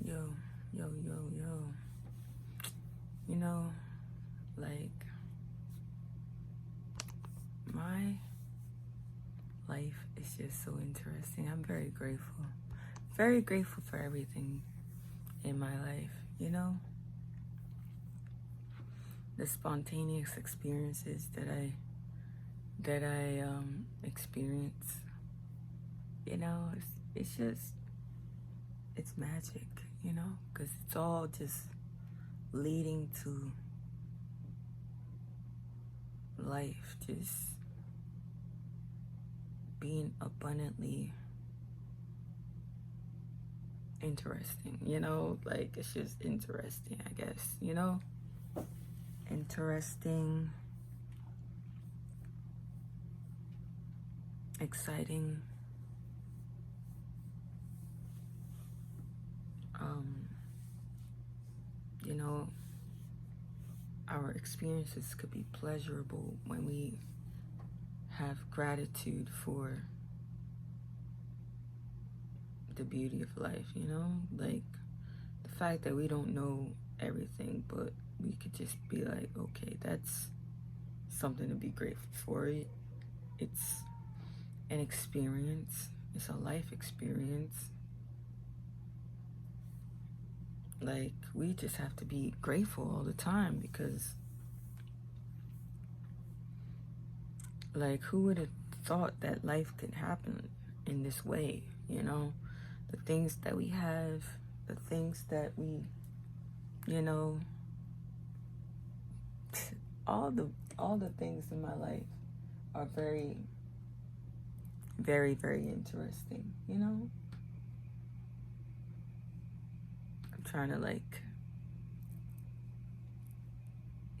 Yo, yo. You know, like, my life is just so interesting. I'm very grateful. Very grateful for everything in my life, The spontaneous experiences that I experience, it's just, it's magic, because it's all just leading to life just being abundantly interesting, like it's just interesting, I guess, interesting, exciting, um, you know, our experiences could be pleasurable when we have gratitude for the beauty of life, like the fact that we don't know everything, but we could just be like, okay, that's something to be grateful for. It's an experience, it's a life experience. Like, we just have to be grateful all the time because, like, who would have thought that life could happen in this way, The things that we have, the things that we, all the things in my life are very, very, very interesting, I'm trying to, like,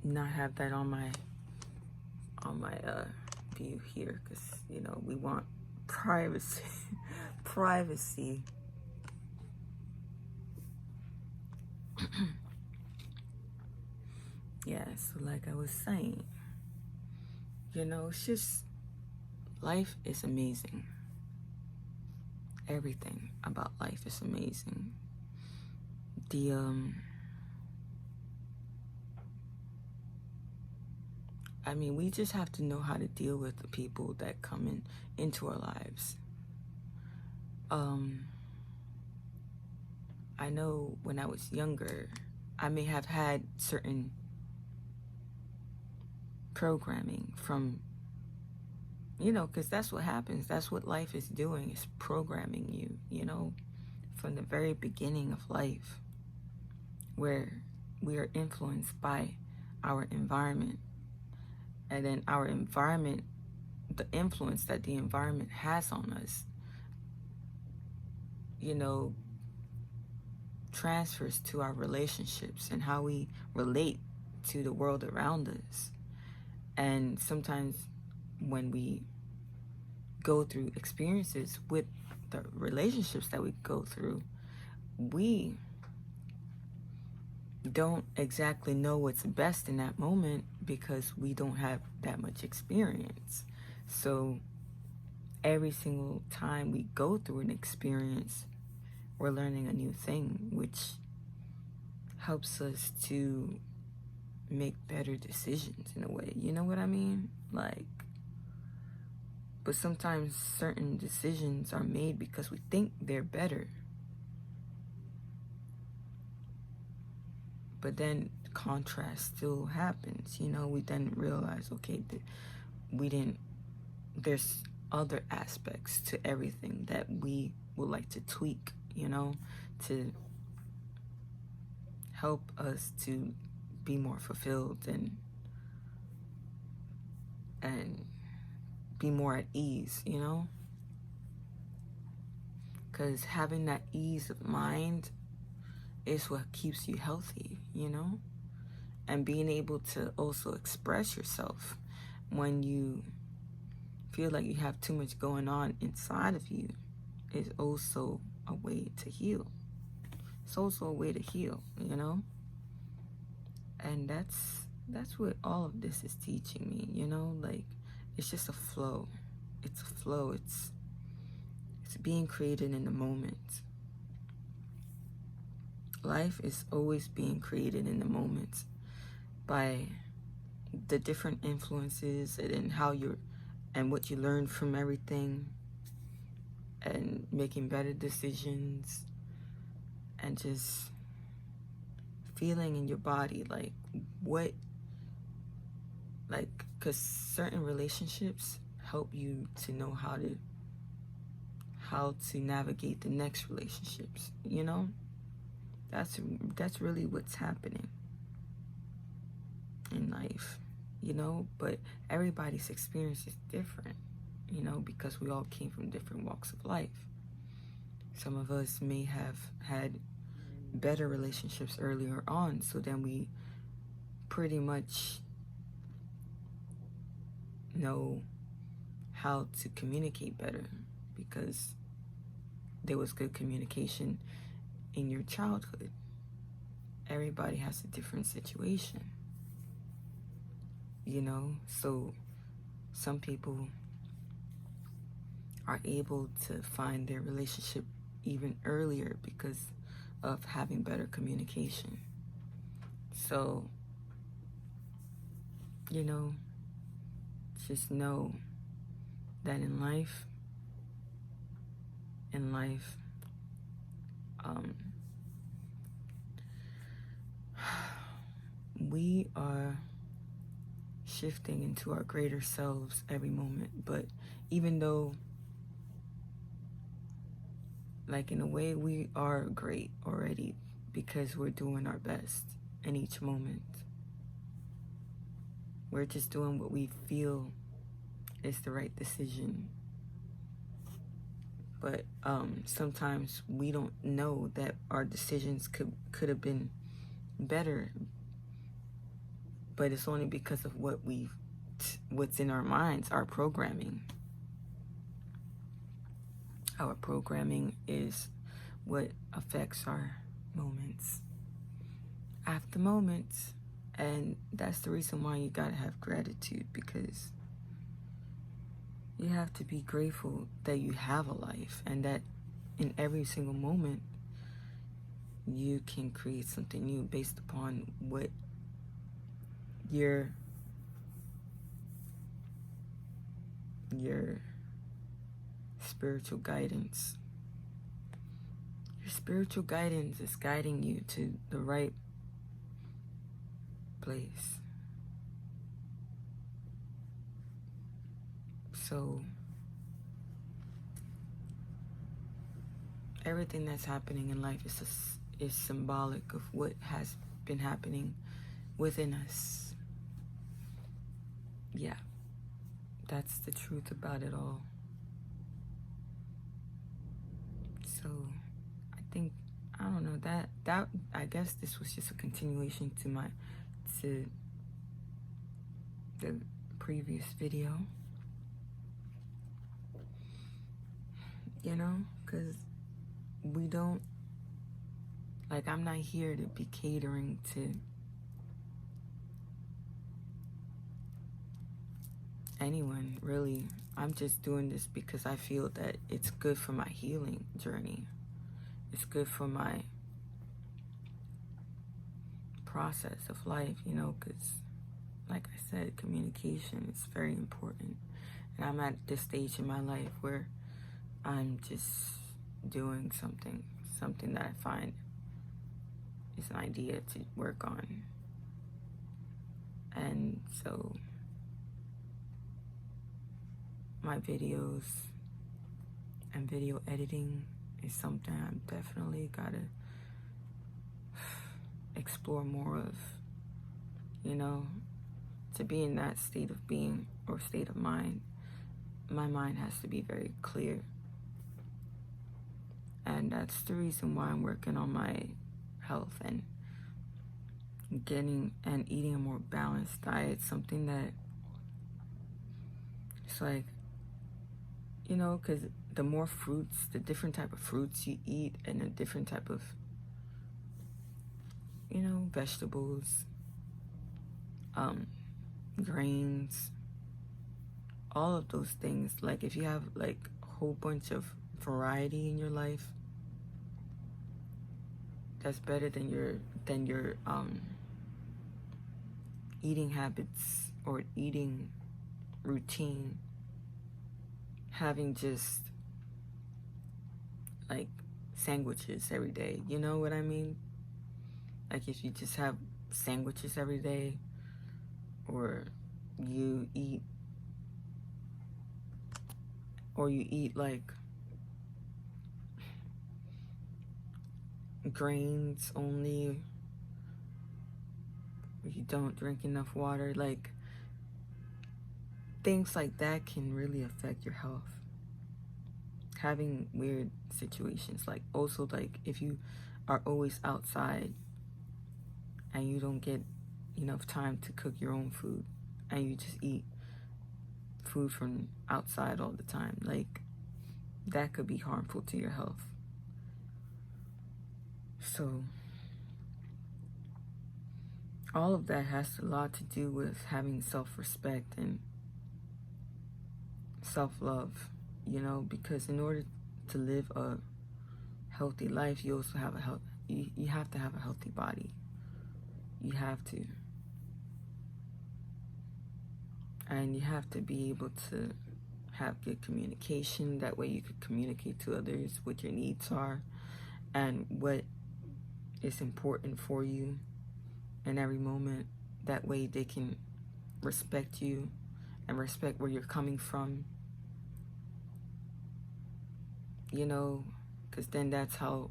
not have that on my view here because, we want privacy. Privacy. Yeah, so like I was saying, it's just, life is amazing. Everything about life is amazing. We just have to know how to deal with the people that come into our lives. I know when I was younger, I may have had certain programming from, because that's what happens. That's what life is doing, is programming you, from the very beginning of life, where we are influenced by our environment. And then our environment, the influence that the environment has on us, transfers to our relationships and how we relate to the world around us. And sometimes when we go through experiences with the relationships that we go through, we don't exactly know what's best in that moment because we don't have that much experience. So every single time we go through an experience, we're learning a new thing, which helps us to make better decisions in a way. You know what I mean? Like, but sometimes certain decisions are made because we think they're better. But then contrast still happens, we then realize, okay, there's other aspects to everything that we would like to tweak, to help us to be more fulfilled and be more at ease, because having that ease of mind is what keeps you healthy, and being able to also express yourself when you feel like you have too much going on inside of you is also a way to heal. It's also a way to heal, and that's what all of this is teaching me, like, it's just a flow. It's a flow. It's being created in the moment. Life is always being created in the moments by the different influences and how you're and what you learn from everything, and making better decisions, and just feeling in your body like what, like, because certain relationships help you to know how to navigate the next relationships, you know. That's really what's happening in life, you know. But everybody's experience is different, you know, because we all came from different walks of life. Some of us may have had better relationships earlier on, so then we pretty much know how to communicate better because there was good communication in your childhood. Everybody has a different situation, you know. So some people are able to find their relationship even earlier because of having better communication. So, you know, just know that in life, we are shifting into our greater selves every moment. But even though, like, in a way, we are great already because we're doing our best in each moment. We're just doing what we feel is the right decision. But sometimes we don't know that our decisions could have been better, but it's only because of what's in our minds, our programming. Our programming is what affects our moments after moments. And that's the reason why you gotta have gratitude, because you have to be grateful that you have a life and that in every single moment you can create something new based upon what your spiritual guidance. Your spiritual guidance is guiding you to the right place. So everything that's happening in life is symbolic of what has been happening within us. Yeah, that's the truth about it all. So I think, I don't know, that I guess this was just a continuation to the previous video, you know, because we don't, like, I'm not here to be catering to anyone, really. I'm just doing this because I feel that it's good for my healing journey. It's good for my process of life, you know, because, like I said, communication is very important. And I'm at this stage in my life where I'm just doing something that I find is an idea to work on. And so my videos and video editing is something I'm definitely gotta explore more of, you know. To be in that state of being or state of mind, my mind has to be very clear. And that's the reason why I'm working on my health and getting and eating a more balanced diet. Something that it's like, you know, because the more fruits, the different type of fruits you eat, and the different type of, you know, vegetables, grains, all of those things. Like, if you have like a whole bunch of variety in your life, that's better than your eating habits or eating routine, having just like sandwiches every day. You know what I mean? Like if you just have sandwiches every day, or you eat like grains only, or you don't drink enough water, like things like that can really affect your health. Having weird situations, like also like if you are always outside and you don't get enough time to cook your own food and you just eat food from outside all the time, like that could be harmful to your health. So all of that has a lot to do with having self-respect and self-love, because in order to live a healthy life, you also have you have to have a healthy body. You have to. And you have to be able to have good communication. That way you could communicate to others what your needs are and what is important for you in every moment. That way they can respect you and respect where you're coming from. Because then that's how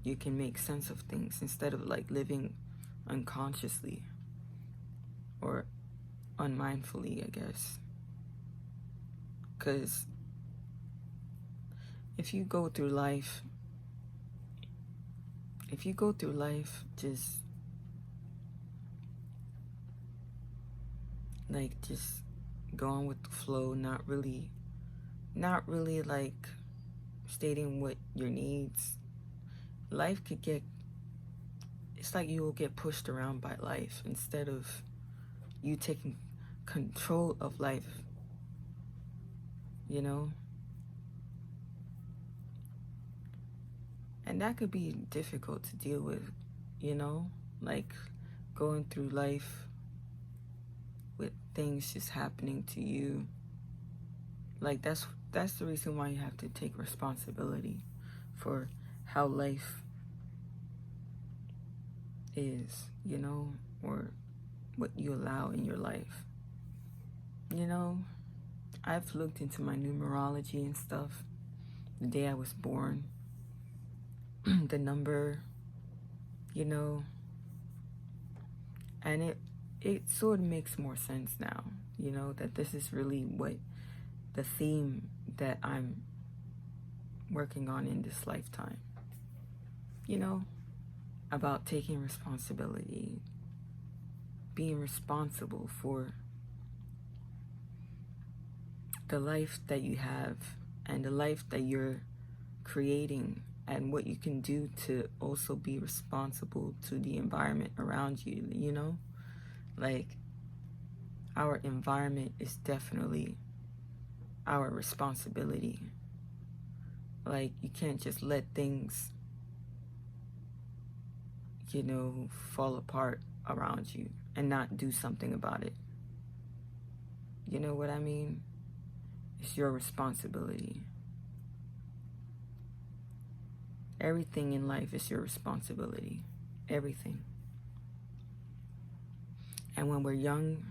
you can make sense of things instead of like living unconsciously or unmindfully, I guess. Because if you go through life just going with the flow, not really like stating what your needs, life could get, it's like you will get pushed around by life instead of you taking control of life, and that could be difficult to deal with, like going through life with things just happening to you. Like that's the reason why you have to take responsibility for how life is, or what you allow in your life. I've looked into my numerology and stuff, the day I was born, the number, and it sort of makes more sense now, that this is really what the theme that I'm working on in this lifetime, about taking responsibility, being responsible for the life that you have and the life that you're creating, and what you can do to also be responsible to the environment around you, like our environment is definitely our responsibility. Like you can't just let things, fall apart around you and not do something about it. You know what I mean? It's your responsibility. Everything in life is your responsibility. Everything. And when we're young,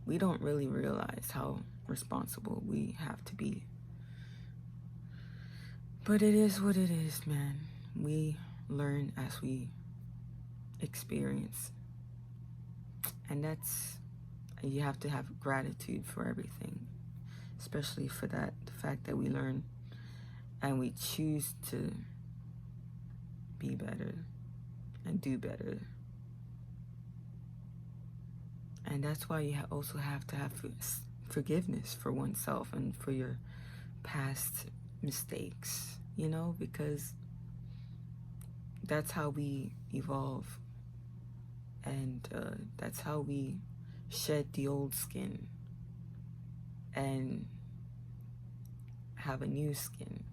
we don't really realize how responsible we have to be. But it is what it is, man. We learn as we experience. And you have to have gratitude for everything, especially for the fact that we learn and we choose to be better and do better. And that's why you also have to have forgiveness for oneself and for your past mistakes, because that's how we evolve, and that's how we shed the old skin and have a new skin.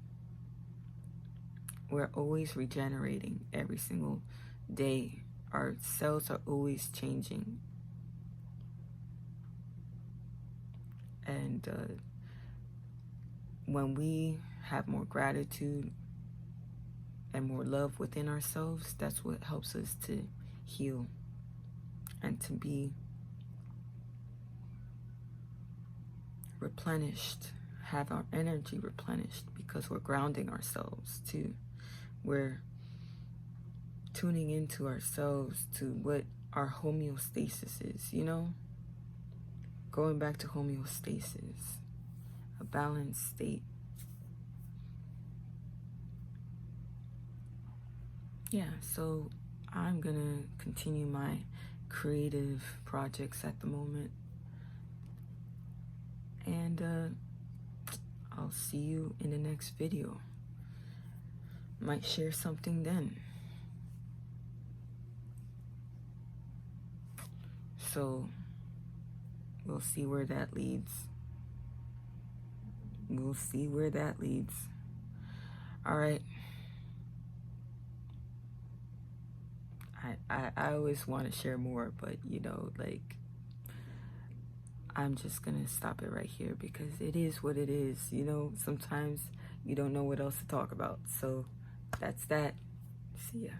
we're always regenerating every single day. Our cells are always changing. And when we have more gratitude and more love within ourselves, that's what helps us to heal and to be replenished, have our energy replenished, because we're grounding ourselves too. We're tuning into ourselves, to what our homeostasis is, you know? Going back to homeostasis, a balanced state. Yeah, so I'm gonna continue my creative projects at the moment. And I'll see you in the next video. Might share something then. So we'll see where that leads. We'll see where that leads. All right. I always want to share more, but you know, like, I'm just gonna stop it right here because it is what it is. You know, sometimes you don't know what else to talk about. So that's that. See ya.